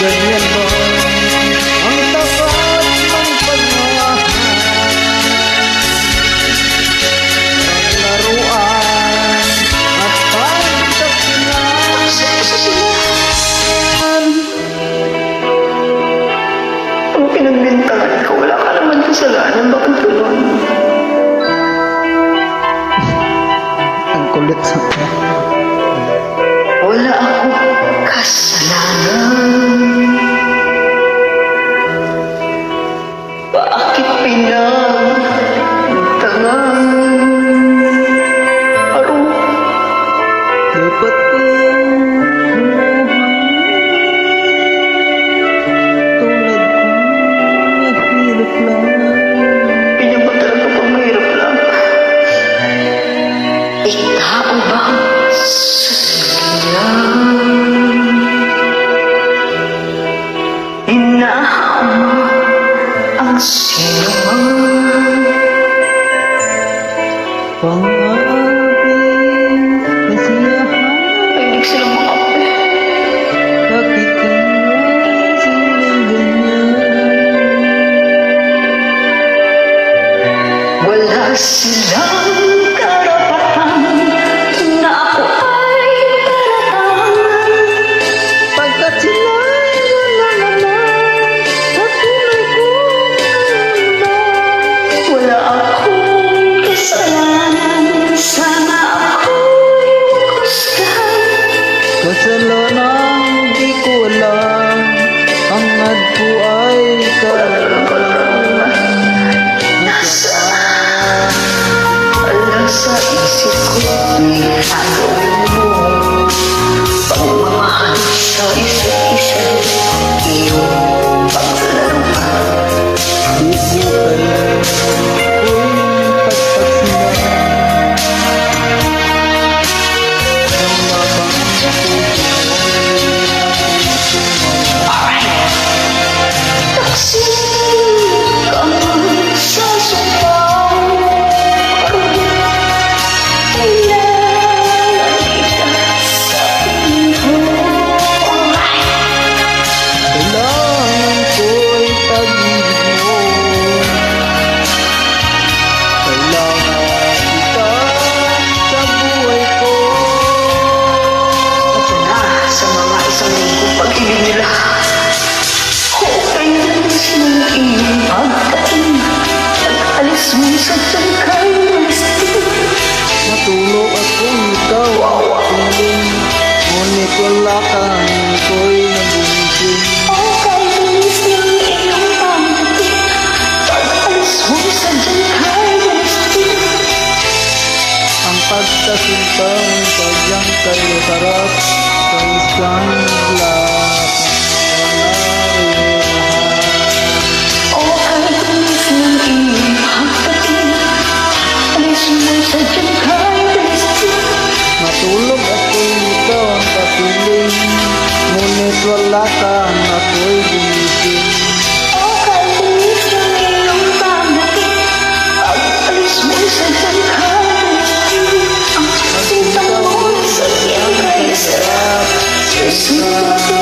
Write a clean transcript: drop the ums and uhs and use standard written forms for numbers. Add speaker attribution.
Speaker 1: ganyan ba ang tapat ng pagmamahal? Paglaruan at pagtakilan.
Speaker 2: Kung pinagbintangan ka, wala ka naman kasalanan. Bakit gano'n?
Speaker 1: Ang kulit sa
Speaker 2: Wala akong kasalanan. Bakit pinagtangan? Aro,
Speaker 1: dapat tulad ko naghirap lang.
Speaker 2: ganyan ba talaga pag mahirap lang? Ikaw ba sasakyan? Hinahama ang sinuman.
Speaker 1: Pang-aabing kasiyahan,
Speaker 2: Hindi sila makape.
Speaker 1: bakit kaya silang ganyan?
Speaker 2: Wala silang karapatan na ako ay paratangan.
Speaker 1: Pagkat sila'y wala naman sa tunay kong nararamdaman.
Speaker 2: Wala akong kasalanan, sana ako'y husgan.
Speaker 1: Kasalanang di ko alam, ang ko ay
Speaker 2: Alam sa isip ko, ginagawin mo. Pagmamahal sa isa't isa, iyong paglaruan.
Speaker 1: di ko kaya ko'y pagpagsinan. Ang mabang
Speaker 2: Taksin ka man sa sumpang kailangan kita sa pinho.
Speaker 1: kailangan ko'y pag-ibig mo. Kailangan kita sa buhay ko.
Speaker 2: Ito na sa mga isang linggo pag-ibig nila. Okay na ng iyong pagkain. Pag-alis mo sa tangkay malastin.
Speaker 1: Matulog akong ikaw ang piling, ngunit wala kang ko'y nabumising.
Speaker 2: Okay, bilis ng iyong pagkain. Pag-alis mo sa tangkay malastin.
Speaker 1: Ang pagkasintang sadyang kayo harap sa isang lahat ng nangyarihan.
Speaker 2: Okay, bilis ng iyong pagkain. Alis mo sa tangkay malastin.
Speaker 1: Matulog ako'y ikaw ang kapiling, ngunit wala kang ako'y gumising.
Speaker 2: Okay, bilis ng iyong pagkain. Pag-alis mo sa tangkay malastin. Ang sinta mo sa iyong kay sarap. Isip mo